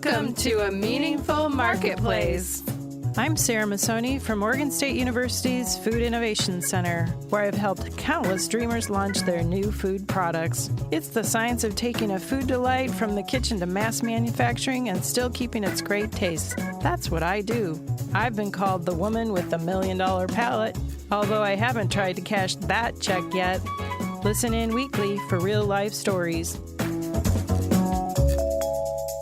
Welcome to A Meaningful Marketplace. I'm Sarah Masoni from Oregon State University's Food Innovation Center, where I've helped countless dreamers launch their new food products. It's the science of taking a food delight from the kitchen to mass manufacturing and still keeping its great taste. That's what I do. I've been called the woman with the $1 million palate, although I haven't tried to cash that check yet. Listen in weekly for real-life stories.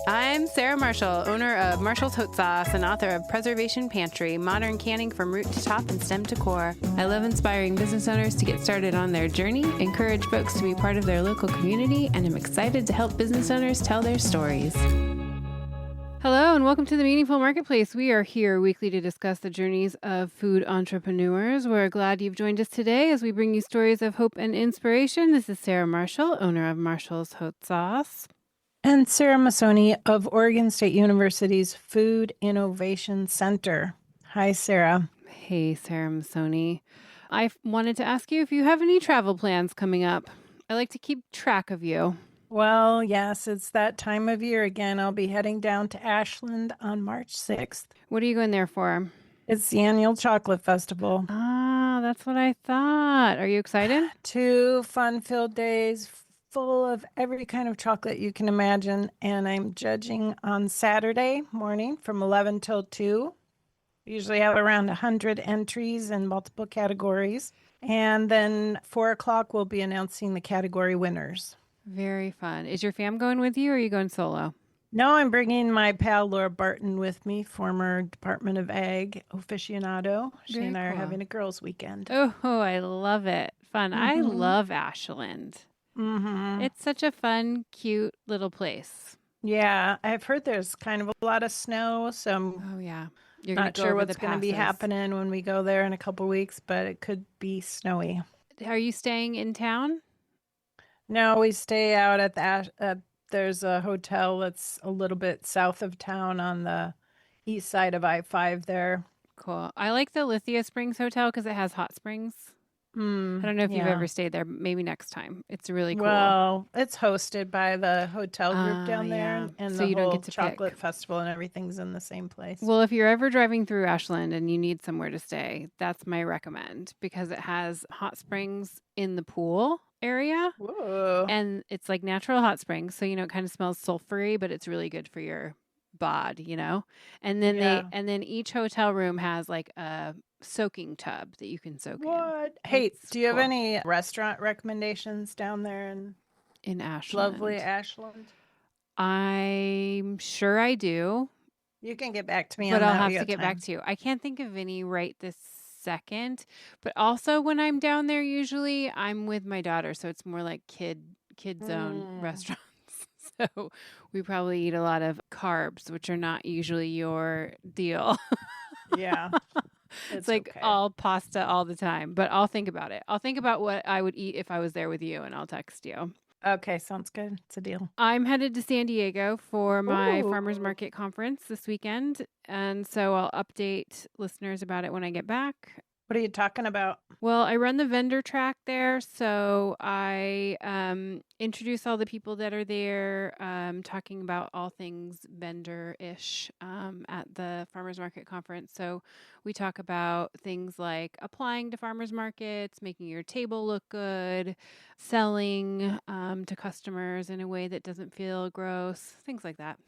I'm Sarah Marshall, owner of Marshall's Haute Sauce and author of Preservation Pantry, modern canning from root to top and stem to core. I love inspiring business owners to get started on their journey, encourage folks to be part of their local community, and I'm excited to help business owners tell their stories. Hello and welcome to the Meaningful Marketplace. We are here weekly to discuss the journeys of food entrepreneurs. We're glad you've joined us today as we bring you stories of hope and inspiration. This is Sarah Marshall, owner of Marshall's Haute Sauce. And Sarah Masoni of Oregon State University's Food Innovation Center. Hi, Sarah. Hey, Sarah Masoni. I wanted to ask you if you have any travel plans coming up. I like to keep track of you. Well, yes, it's that time of year again. I'll be heading down to Ashland on March 6th. What are you going there for? It's the annual chocolate festival. Ah, that's what I thought. Are you excited? 2 fun-filled days full of every kind of chocolate you can imagine. And I'm judging on Saturday morning from 11 till 2. We usually have around 100 entries in multiple categories. And then 4 o'clock, we'll be announcing the category winners. Very fun. Is your fam going with you or are you going solo? No, I'm bringing my pal Laura Barton with me, former Department of Ag aficionado. She Very and I are cool. having a girls' weekend. Oh, I love it. Fun. I love Ashland. Mm-hmm. It's such a fun, cute little place. Yeah, I've heard there's kind of a lot of snow, so I'm Oh, yeah. You're gonna not go sure over what's the going to be passes. happening when we go there in a couple weeks, but it could be snowy. Are you staying in town? No, we stay out at there's a hotel that's a little bit south of town on the east side of I-5 there. Cool. I like the Lithia Springs Hotel because it has hot springs. I don't know if you've yeah. ever stayed there, but maybe next time. It's really cool. Well, it's hosted by the hotel group down there, yeah. and So the you don't whole get to chocolate pick. festival and everything's in the same place. Well, if you're ever driving through Ashland and you need somewhere to stay, that's my recommend because it has hot springs in the pool area. Whoa. And it's like natural hot springs. So, it kind of smells sulfury, but it's really good for your bod, And then Yeah. then each hotel room has like a soaking tub that you can soak What? Hey, It's do you have cool. any restaurant recommendations down there in Ashland. lovely Ashland? I'm sure I do, You can get back to me but on I'll that. have We to got get time. back to you. I can't think of any right this second, but also when I'm down there, usually I'm with my daughter, so it's more like kid zone restaurants. So we probably eat a lot of carbs, which are not usually your deal. Yeah. It's like okay. all pasta all the time, but I'll think about it. I'll think about what I would eat if I was there with you, and I'll text you. Okay, sounds good. It's a deal. I'm headed to San Diego for my farmers Ooh. market conference this weekend, and so I'll update listeners about it when I get back. What are you talking about? Well, I run the vendor track there, so I introduce all the people that are there, talking about all things vendor-ish at the farmers market conference. So we talk about things like applying to farmers markets, making your table look good, selling to customers in a way that doesn't feel gross, things like that.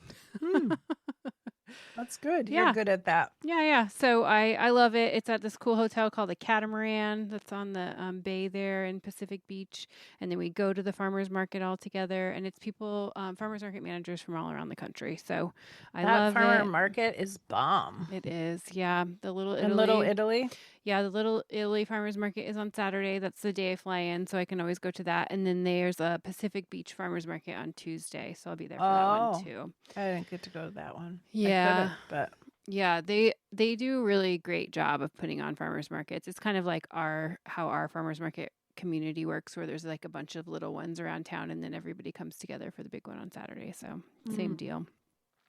That's good. Yeah. You're good at that. Yeah. So I love it. It's at this cool hotel called the Catamaran that's on the bay there in Pacific Beach. And then we go to the farmers market all together. And it's people, farmers market managers from all around the country. So I love That farmer it. market is bomb. It is. Yeah. The Little In Italy. Little Italy? Yeah, the Little Italy Farmers Market is on Saturday. That's the day I fly in, so I can always go to that. And then there's a Pacific Beach Farmers Market on Tuesday, so I'll be there for that one too. I didn't get to go to that one. Yeah. I could've, but Yeah, they do a really great job of putting on farmers markets. It's kind of like how our farmers market community works, where there's like a bunch of little ones around town, and then everybody comes together for the big one on Saturday. So same deal.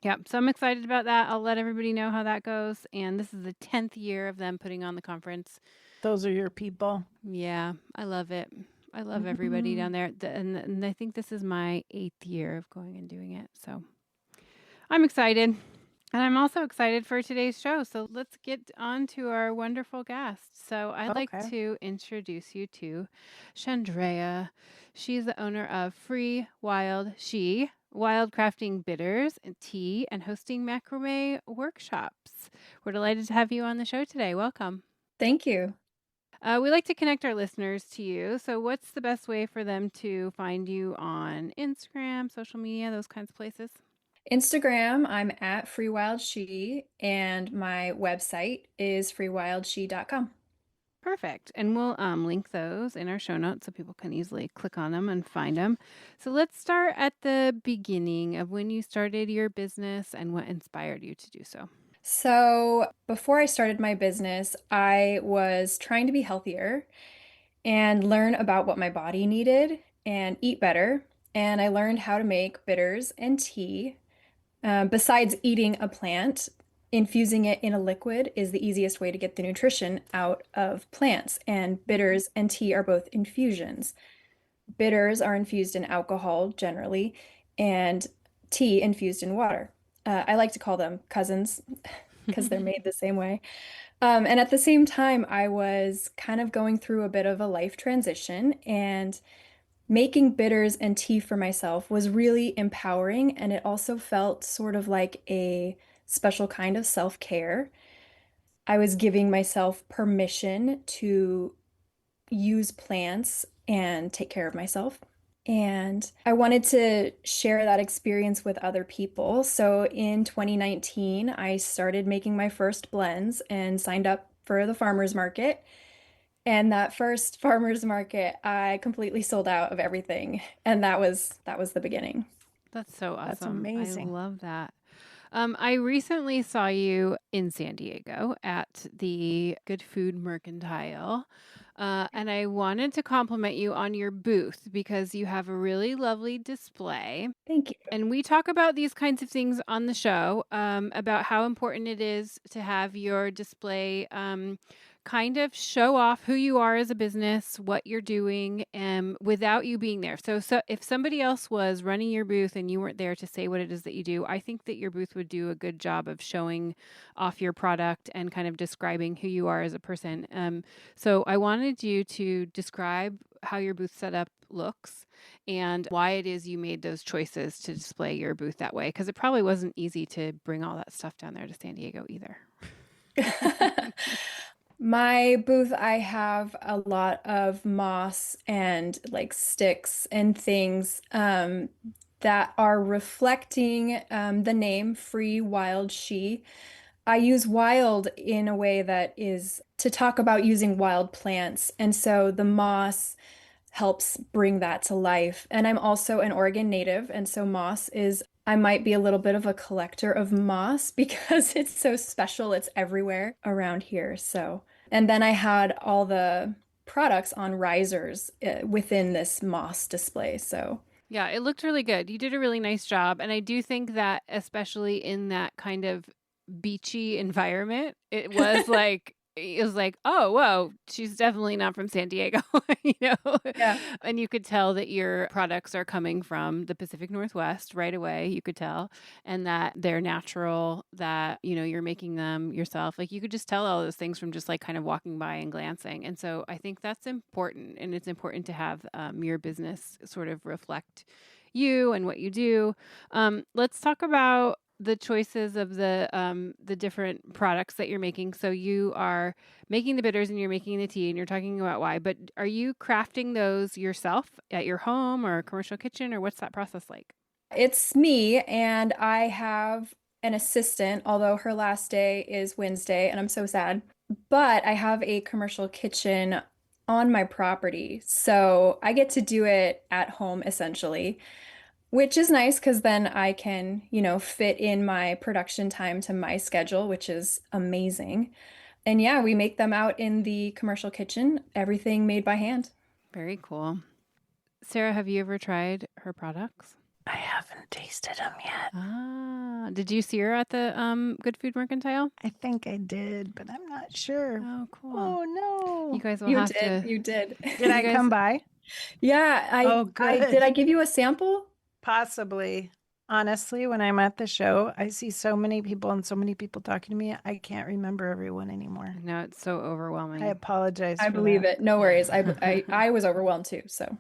Yeah, so I'm excited about that. I'll let everybody know how that goes. And this is the 10th year of them putting on the conference. those are your people. Yeah, I love it. I love everybody down there. And I think this is my 8th year of going and doing it. So I'm excited. And I'm also excited for today's show. So let's get on to our wonderful guest. So I'd like Okay. to introduce you to Shandrea. She's the owner of Free Wild She, wild crafting bitters and tea, and hosting macrame workshops. We're delighted to have you on the show today. Welcome. Thank you. We like to connect our listeners to you. So, what's the best way for them to find you on Instagram, social media, those kinds of places? Instagram, I'm at FreeWildShe, and my website is freewildshe.com. Perfect. And we'll link those in our show notes so people can easily click on them and find them. So, let's start at the beginning of when you started your business and what inspired you to do so. So, before I started my business, I was trying to be healthier and learn about what my body needed and eat better. And I learned how to make bitters and tea. Besides eating a plant, infusing it in a liquid is the easiest way to get the nutrition out of plants. And bitters and tea are both infusions. Bitters are infused in alcohol generally, and tea infused in water. I like to call them cousins because they're made the same way. And at the same time, I was kind of going through a bit of a life transition, and making bitters and tea for myself was really empowering. And it also felt sort of like a special kind of self-care. I was giving myself permission to use plants and take care of myself. And I wanted to share that experience with other people. So in 2019, I started making my first blends and signed up for the farmers market. And that first farmers market, I completely sold out of everything. And that was the beginning. That's so That's awesome. I amazing. love that. I recently saw you in San Diego at the Good Food Mercantile. And I wanted to compliment you on your booth because you have a really lovely display. Thank you. And we talk about these kinds of things on the show about how important it is to have your display kind of show off who you are as a business, what you're doing, without you being there. So if somebody else was running your booth and you weren't there to say what it is that you do, I think that your booth would do a good job of showing off your product and kind of describing who you are as a person. So I wanted you to describe how your booth setup looks and why it is you made those choices to display your booth that way, because it probably wasn't easy to bring all that stuff down there to San Diego either. My booth, I have a lot of moss and like sticks and things that are reflecting the name Free Wild She. I use wild in a way that is to talk about using wild plants. And so the moss helps bring that to life. And I'm also an Oregon native. And so I might be a little bit of a collector of moss because it's so special. It's everywhere around here. So, and then I had all the products on risers within this moss display. So, Yeah, it looked really good. You did a really nice job. And I do think that, especially in that kind of beachy environment, it was like, oh, whoa, she's definitely not from San Diego, you know? yeah. And you could tell that your products are coming from the Pacific Northwest right away. You could tell, and that they're natural, that, you know, you're making them yourself. Like you could just tell all those things from just like kind of walking by and glancing. And so I think that's important. And it's important to have your business sort of reflect you and what you do. Let's talk about the choices of the different products that you're making. So you are making the bitters and you're making the tea and you're talking about why, but are you crafting those yourself at your home or a commercial kitchen, or what's that process like? It's me, and I have an assistant, although her last day is Wednesday, and I'm so sad. But I have a commercial kitchen on my property, so I get to do it at home essentially, which is nice because then I can, fit in my production time to my schedule, which is amazing. And yeah, we make them out in the commercial kitchen, everything made by hand. Very cool. Sarah, have you ever tried her products? I haven't tasted them yet. Ah, did you see her at the Good Food Mercantile? I think I did, but I'm not sure. Oh, cool. Oh, no. You guys will You have did, to. you did. Did I come by? Yeah, Oh, good. did I give you a sample? Possibly. Honestly, when I'm at the show, I see so many people and so many people talking to me. I can't remember everyone anymore. No, it's so I overwhelming. apologize I for believe that. it. No worries. I was overwhelmed too. So,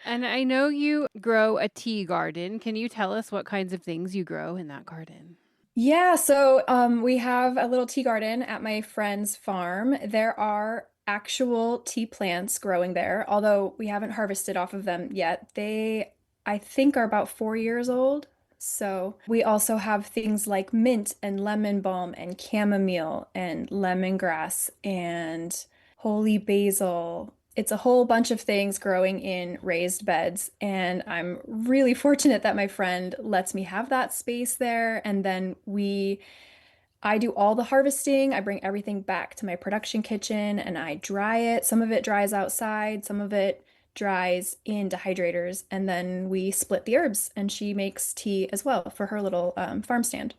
And I know you grow a tea garden. Can you tell us what kinds of things you grow in that garden? yeah. So, we have a little tea garden at my friend's farm. There are actual tea plants growing there, although we haven't harvested off of them yet. They, I think, are about 4 years old. So, we also have things like mint and lemon balm and chamomile and lemongrass and holy basil. It's a whole bunch of things growing in raised beds, and I'm really fortunate that my friend lets me have that space there. And then I do all the harvesting. I bring everything back to my production kitchen and I dry it. Some of it dries outside, some of it dries in dehydrators, and then we split the herbs. And she makes tea as well for her little farm stand.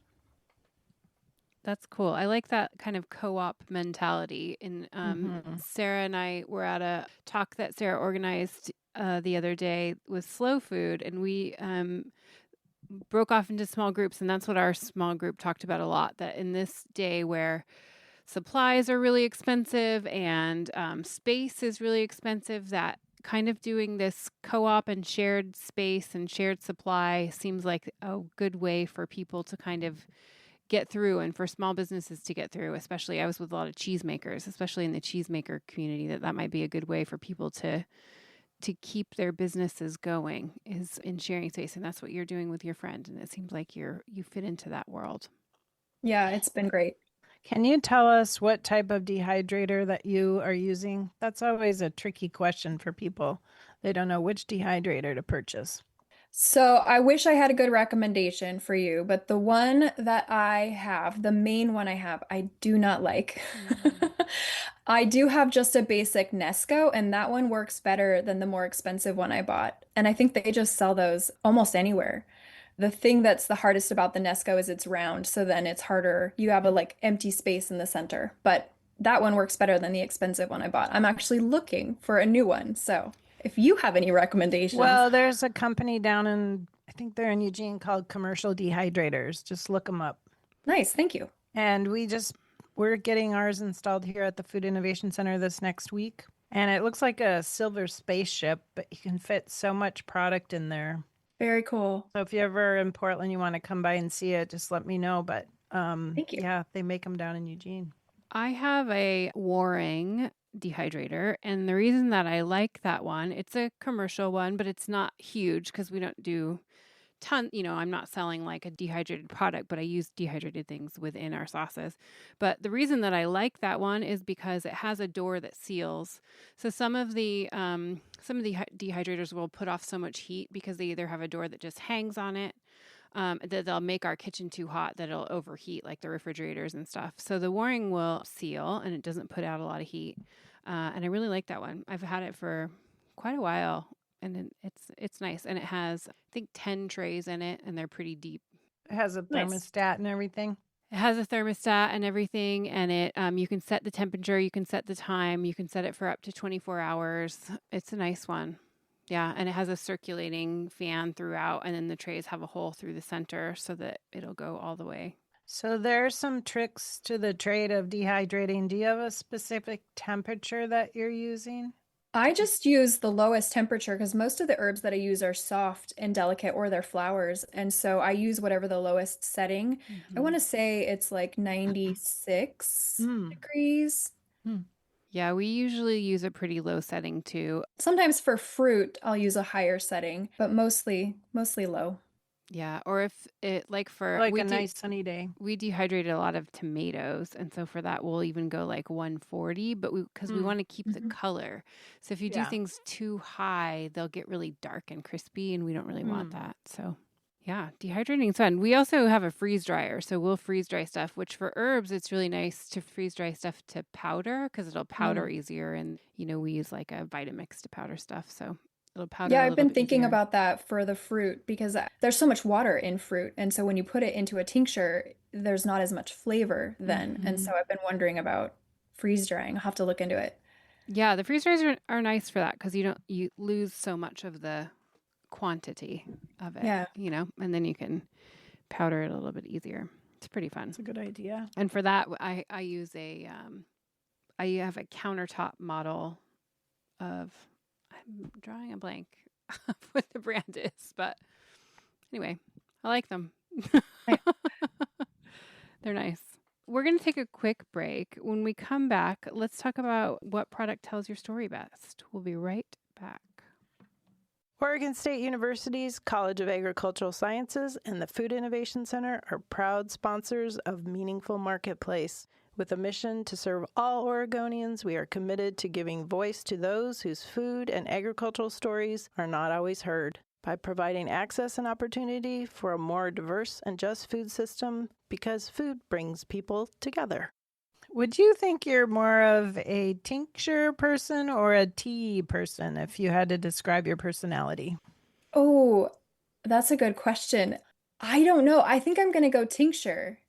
That's cool. I like that kind of co-op mentality. And Hmm. Sarah and I were at a talk that Sarah organized the other day with Slow Food, and we broke off into small groups. And that's what our small group talked about a lot. That in this day where supplies are really expensive and space is really expensive, that kind of doing this co-op and shared space and shared supply seems like a good way for people to kind of get through and for small businesses to get through. Especially I was with a lot of cheesemakers, especially in the cheesemaker community, that might be a good way for people to keep their businesses going is in sharing space. And that's what you're doing with your friend, and it seems like you fit into that world. Yeah, it's been great. Can you tell us what type of dehydrator that you are using? That's always a tricky question for people. They don't know which dehydrator to purchase. So I wish I had a good recommendation for you, but the one that I have, the main one I have, I do not like. Mm. I do have just a basic Nesco, and that one works better than the more expensive one I bought. And I think they just sell those almost anywhere. The thing that's the hardest about the Nesco is it's round, so then it's harder. You have a like empty space in the center, but that one works better than the expensive one I bought. I'm actually looking for a new one. So if you have any recommendations. Well, there's a company down in, I think they're in Eugene called Commercial Dehydrators. Just look them up. Nice, thank you. And we're getting ours installed here at the Food Innovation Center this next week. And it looks like a silver spaceship, but you can fit so much product in there. Very cool. So if you're ever in Portland, you want to come by and see it, just let me know. But Thank you. yeah, they make them down in Eugene. I have a Waring dehydrator, and the reason that I like that one, it's a commercial one, but it's not huge because we don't do I'm not selling like a dehydrated product, but I use dehydrated things within our sauces. But the reason that I like that one is because it has a door that seals. So some of the dehydrators will put off so much heat because they either have a door that just hangs on it, that they'll make our kitchen too hot that it'll overheat, like the refrigerators and stuff. So the Waring will seal and it doesn't put out a lot of heat. And I really like that one. I've had it for quite a while, and it's nice. And it has, I think, 10 trays in it, and they're pretty deep. It has a Nice. thermostat and everything. It has a thermostat and everything, and it you can set the temperature, you can set the time, you can set it for up to 24 hours. It's a nice one. Yeah, and it has a circulating fan throughout, and then the trays have a hole through the center so that it'll go all the way. So there's some tricks to the trade of dehydrating. Do you have a specific temperature that you're using? I just use the lowest temperature because most of the herbs that I use are soft and delicate or they're flowers. And so I use whatever the lowest setting. I want Hmm. to say it's like 96 Mm. degrees. Mm. Yeah, we usually use a pretty low setting too. Sometimes for fruit, I'll use a higher setting, but mostly low. Yeah, or if it like for Like a nice sunny day. we dehydrated a lot of tomatoes, and so for that we'll even go like 140, but we because we Mm. want to keep the Mhm. color. So if you do Yeah. things too high, they'll get really dark and crispy, and we don't really want Mm. that. So yeah, dehydrating is fun. We also have a freeze dryer, so we'll freeze dry stuff, which for herbs it's really nice to freeze dry stuff to powder because it'll powder Mm. easier, and we use like a Vitamix to powder stuff, so it'll powder Yeah, a I've little been bit thinking easier. about that for the fruit because there's so much water in fruit. And so when you put it into a tincture, there's not as much flavor then. And Mhm. so I've been wondering about freeze drying. I'll have to look into it. Yeah, the freeze dryers are nice for that because you lose so much of the quantity of it, Yeah. and then you can powder it a little bit easier. It's pretty fun. That's a good idea. And for that, I use I have a countertop model of, I'm drawing a blank of what the brand is, but anyway, I like them. I- They're nice. We're going to take a quick break. When we come back, let's talk about what product tells your story best. We'll be right back. Oregon State University's College of Agricultural Sciences and the Food Innovation Center are proud sponsors of Meaningful Marketplace. With a mission to serve all Oregonians, we are committed to giving voice to those whose food and agricultural stories are not always heard. By providing access and opportunity for a more diverse and just food system, because food brings people together. Would you think you're more of a tincture person or a tea person if you had to describe your personality? Oh, that's a good question. I don't know. I think I'm going to go tincture.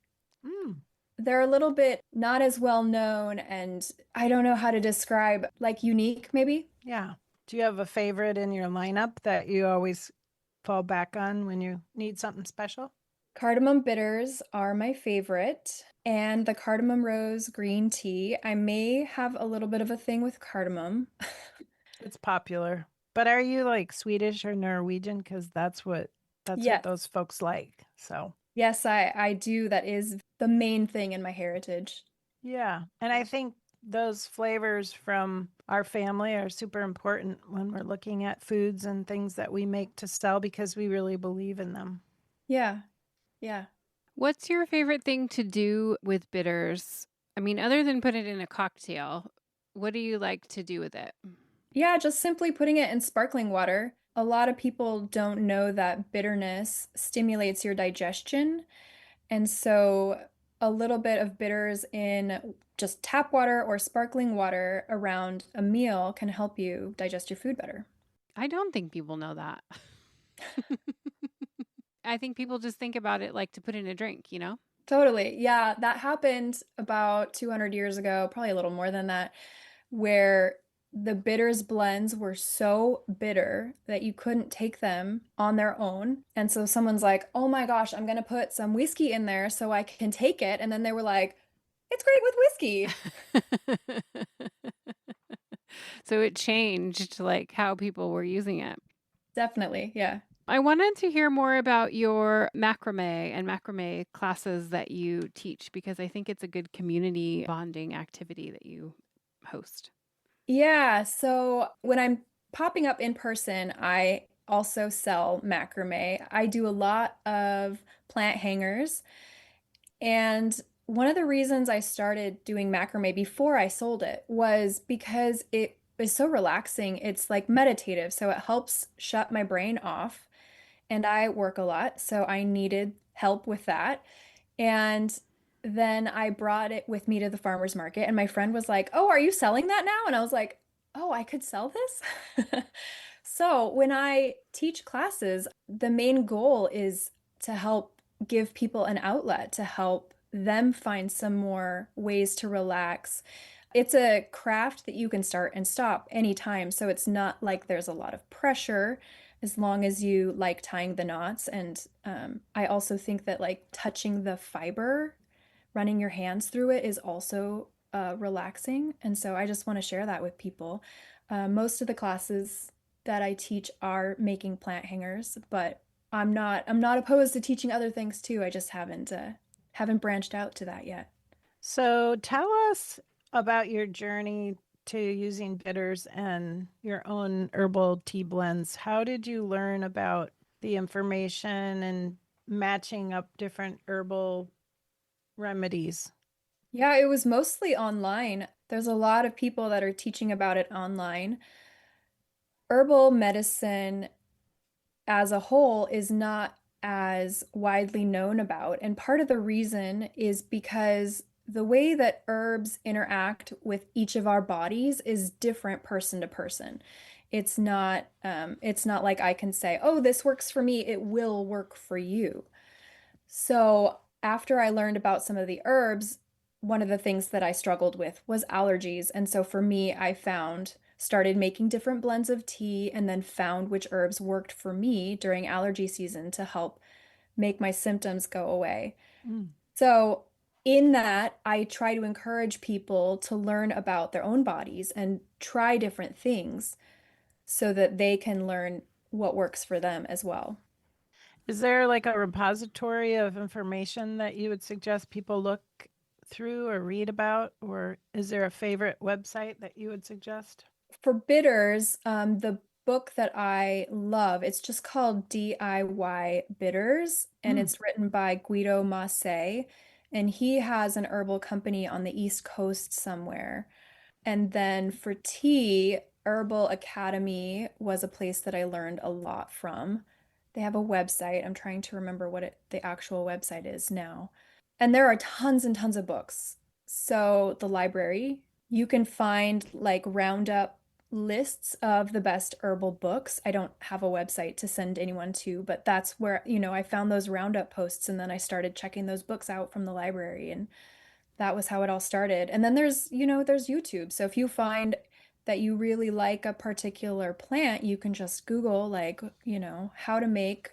Mm, They're a little bit not as well known, and I don't know how to describe, like unique, maybe. yeah. Do you have a favorite in your lineup that you always fall back on when you need something special? Cardamom bitters are my favorite, and the cardamom rose green tea. I may have a little bit of a thing with cardamom. It's popular. But are you like Swedish or Norwegian? Because that's what Yes. those folks like. So Yes, I do. That is the main thing in my heritage. yeah. And I think those flavors from our family are super important when we're looking at foods and things that we make to sell because we really believe in them. Yeah. Yeah. What's your favorite thing to do with bitters? I mean, other than put it in a cocktail, what do you like to do with it? Yeah, just simply putting it in sparkling water. A lot of people don't know that bitterness stimulates your digestion. And so a little bit of bitters in just tap water or sparkling water around a meal can help you digest your food better. I don't think people know that. I think people just think about it like to put in a drink. Totally. Yeah, that happened about 200 years ago, probably a little more than that, where the bitters blends were so bitter that you couldn't take them on their own. And so someone's like, oh my gosh, I'm going to put some whiskey in there so I can take it. And then they were like, it's great with whiskey. So it changed like how people were using it. Definitely. Yeah. I wanted to hear more about your macrame and macrame classes that you teach because I think it's a good community bonding activity that you host. Yeah. So when I'm popping up in person, I also sell macrame. I do a lot of plant hangers. And one of the reasons I started doing macrame before I sold it was because it is so relaxing. It's like meditative. So it helps shut my brain off. And I work a lot. So I needed help with that. And then I brought it with me to the farmer's market. And my friend was like, oh, are you selling that now? And I was like, oh, I could sell this? So when I teach classes, the main goal is to help give people an outlet, to help them find some more ways to relax. It's a craft that you can start and stop anytime. So it's not like there's a lot of pressure as long as you like tying the knots. And I also think that like touching the fiber, running your hands through it is also relaxing. And so I just want to share that with people. Most of the classes that I teach are making plant hangers, but I'm not opposed to teaching other things too. I just haven't branched out to that yet. So tell us about your journey to using bitters and your own herbal tea blends. How did you learn about the information and matching up different herbal remedies? Yeah, it was mostly online. There's a lot of people that are teaching about it online. Herbal medicine as a whole is not as widely known about. And part of the reason is because the way that herbs interact with each of our bodies is different person to person. It's not like I can say, oh, this works for me, it will work for you. So after I learned about some of the herbs, one of the things that I struggled with was allergies. And so for me, I found started making different blends of tea, and then found which herbs worked for me during allergy season to help make my symptoms go away. Mm. So, in that, I try to encourage people to learn about their own bodies and try different things so that they can learn what works for them as well. Is there like a repository of information that you would suggest people look through or read about? Or is there a favorite website that you would suggest? For bitters, the book that I love, it's just called DIY Bitters, and Mm. it's written by Guido Masse, and he has an herbal company on the East Coast somewhere. And then for tea, Herbal Academy was a place that I learned a lot from. They have a website. I'm trying to remember what the actual website is now. And there are tons and tons of books. So the library, you can find like roundup lists of the best herbal books. I don't have a website to send anyone to, but that's where, I found those roundup posts and then I started checking those books out from the library, and that was how it all started. And then there's YouTube. So if you find that you really like a particular plant, you can just Google like, how to make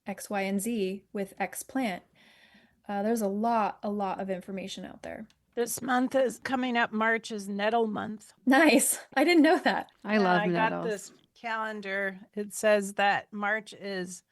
X, Y, and Z with X plant. There's a lot of information out there. This month is coming up. March is nettle month. Nice. I didn't know that. I love I got nettles. this calendar. It says that March is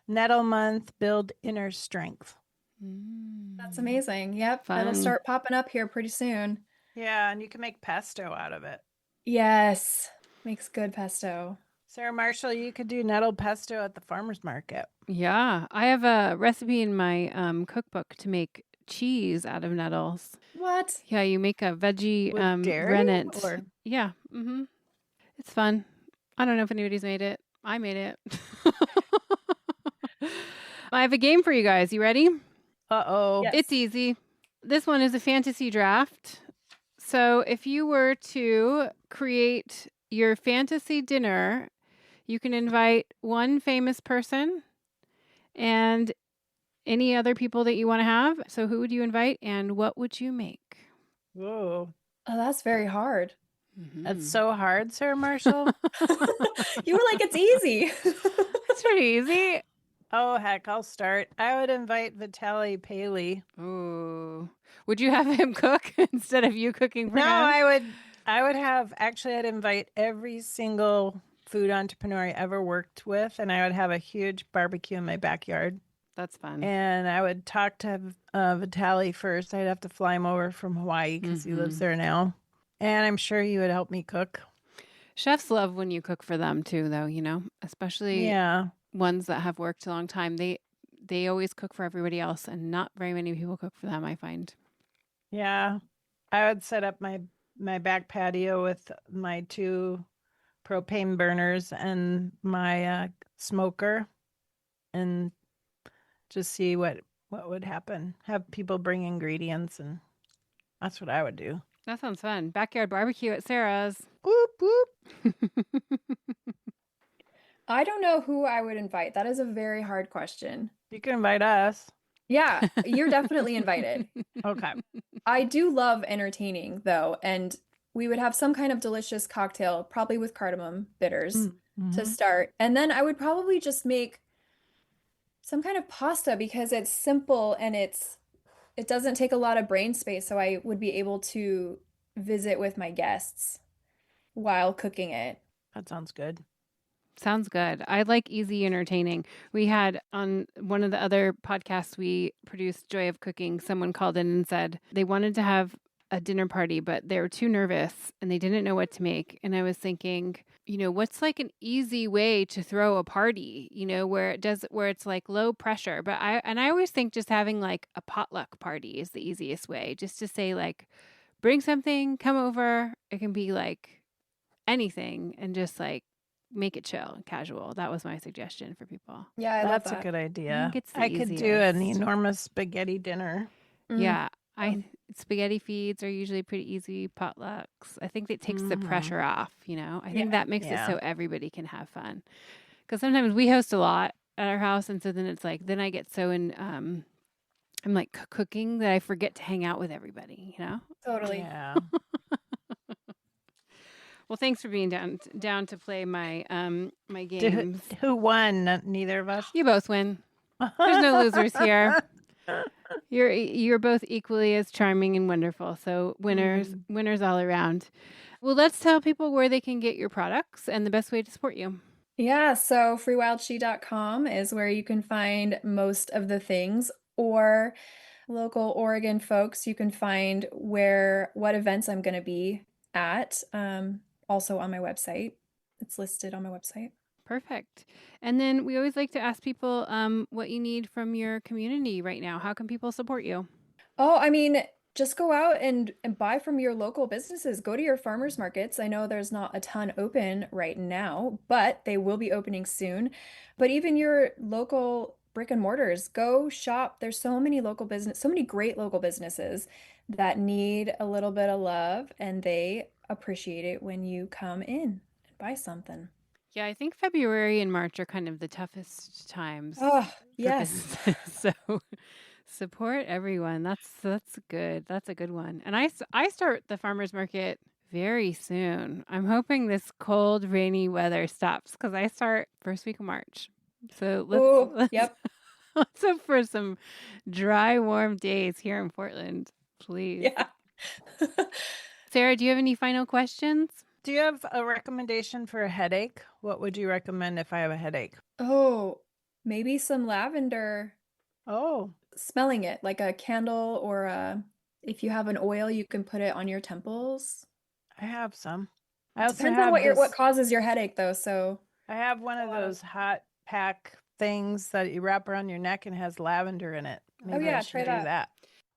nettle month, build inner strength. That's amazing. Yep. That'll Fun. start popping up here pretty soon. Yeah, and you can make pesto out of it. Yes. Makes good pesto. Sarah Marshall, you could do nettle pesto at the farmer's market. Yeah, I have a recipe in my cookbook to make cheese out of nettles. What? Yeah, you make a veggie With dairy, rennet. or- Yeah, it's fun. I don't know if anybody's made it. I made it. I have a game for you guys. You ready? Uh-oh. Yes. It's easy. This one is a fantasy draft. So if you were to create your fantasy dinner, you can invite one famous person and any other people that you want to have. So who would you invite and what would you make? Whoa. Oh, that's very hard. That's so hard, Sarah Marshall. You were like, it's easy. It's pretty easy. Oh, heck, I'll start. I would invite Vitaly Paley. Ooh. Would you have him cook instead of you cooking for No, him? I'd invite every single food entrepreneur I ever worked with, and I would have a huge barbecue in my backyard. That's fun. And I would talk to Vitaly first. I'd have to fly him over from Hawaii because he lives there now. And I'm sure he would help me cook. Chefs love when you cook for them too, though, especially ones that have worked a long time. They always cook for everybody else, and not very many people cook for them, I find. Yeah. I would set up my back patio with my 2 propane burners and my smoker, and just see what would happen. Have people bring ingredients, and that's what I would do. That sounds fun. Backyard barbecue at Sarah's. Whoop, whoop. I don't know who I would invite. That is a very hard question. You can invite us. Yeah, you're definitely invited. Okay. I do love entertaining though, and we would have some kind of delicious cocktail, probably with cardamom bitters to start. And then I would probably just make some kind of pasta because it's simple and it doesn't take a lot of brain space, so I would be able to visit with my guests while cooking it. That sounds good. Sounds good. I like easy entertaining. We had on one of the other podcasts we produced, Joy of Cooking, someone called in and said they wanted to have a dinner party, but they were too nervous and they didn't know what to make. And I was thinking, what's like an easy way to throw a party, where it's like low pressure. But I always think just having like a potluck party is the easiest way, just to say like, bring something, come over. It can be like anything and just like make it chill and casual. That was my suggestion for people. Yeah, I love That's that. a good idea. think it's the I could do an easiest. enormous spaghetti dinner. Yeah. Spaghetti feeds are usually pretty easy potlucks. I think it takes the pressure off, I think that makes it so everybody can have fun. Because sometimes we host a lot at our house, and so then it's like, then I get so I'm like cooking that I forget to hang out with everybody, Totally. Yeah. Well, thanks for being down to play my my games. Who won? Neither of us. You both win. There's no losers here. You're both equally as charming and wonderful. So winners all around. Well, let's tell people where they can get your products and the best way to support you. Yeah, so freewildshe.com is where you can find most of the things, or local Oregon folks, you can find what events I'm going to be at, also on my website. It's listed on my website. Perfect. And then we always like to ask people what you need from your community right now. How can people support you? Oh, I mean, just go out and buy from your local businesses. Go to your farmers markets. I know there's not a ton open right now, but they will be opening soon. But even your local brick and mortars, go shop. There's so many great local businesses that need a little bit of love, and they appreciate it when you come in and buy something. Yeah, I think February and March are kind of the toughest times Oh, for yes. businesses. So support everyone. That's good. That's a good one. And I start the farmers market very soon. I'm hoping this cold, rainy weather stops because I start first week of March. So Yep. let's hope for some dry, warm days here in Portland, please. Yeah. Sarah, do you have any final questions? Do you have a recommendation for a headache? What would you recommend if I have a headache? Oh, maybe some lavender. Oh, Smelling it like a candle, or if you have an oil, you can put it on your temples. I have some. I also Depends on have what causes your headache though. So I have one of those hot pack things that you wrap around your neck and has lavender in it. Maybe yeah, I should try do that. that.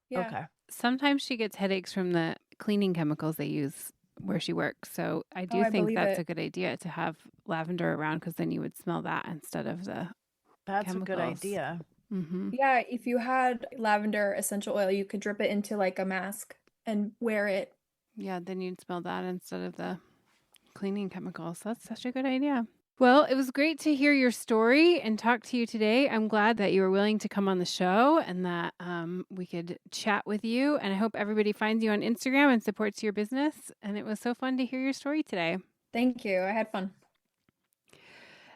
Yeah. Okay. Sometimes she gets headaches from the cleaning chemicals they use where she works. So I do I think believe that's it. a good idea to have lavender around because then you would smell that instead of the That's a good chemicals. idea. Mm-hmm. Yeah, if you had lavender essential oil, you could drip it into like a mask and wear it. Yeah, then you'd smell that instead of the cleaning chemicals. That's such a good idea. Well, it was great to hear your story and talk to you today. I'm glad that you were willing to come on the show and that we could chat with you. And I hope everybody finds you on Instagram and supports your business. And it was so fun to hear your story today. Thank you. I had fun.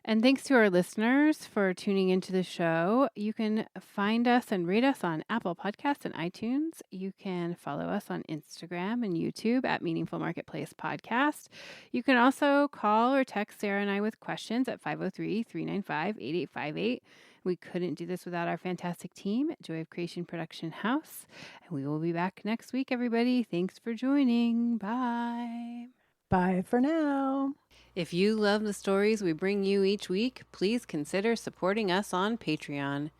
And thanks to our listeners for tuning into the show. You can find us and rate us on Apple Podcasts and iTunes. You can follow us on Instagram and YouTube at Meaningful Marketplace Podcast. You can also call or text Sarah and I with questions at 503-395-8858. We couldn't do this without our fantastic team at Joy of Creation Production House. And we will be back next week, everybody. Thanks for joining. Bye. Bye for now. If you love the stories we bring you each week, please consider supporting us on Patreon.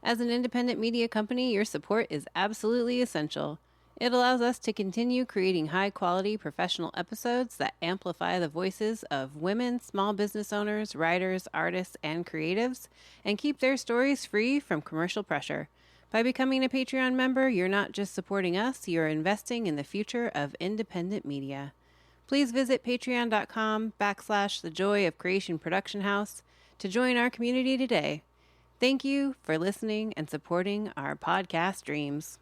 As an independent media company, your support is absolutely essential. It allows us to continue creating high-quality professional episodes that amplify the voices of women, small business owners, writers, artists, and creatives, and keep their stories free from commercial pressure. By becoming a Patreon member, you're not just supporting us, you're investing in the future of independent media. Please visit patreon.com/The Joy of Creation Production House to join our community today. Thank you for listening and supporting our podcast dreams.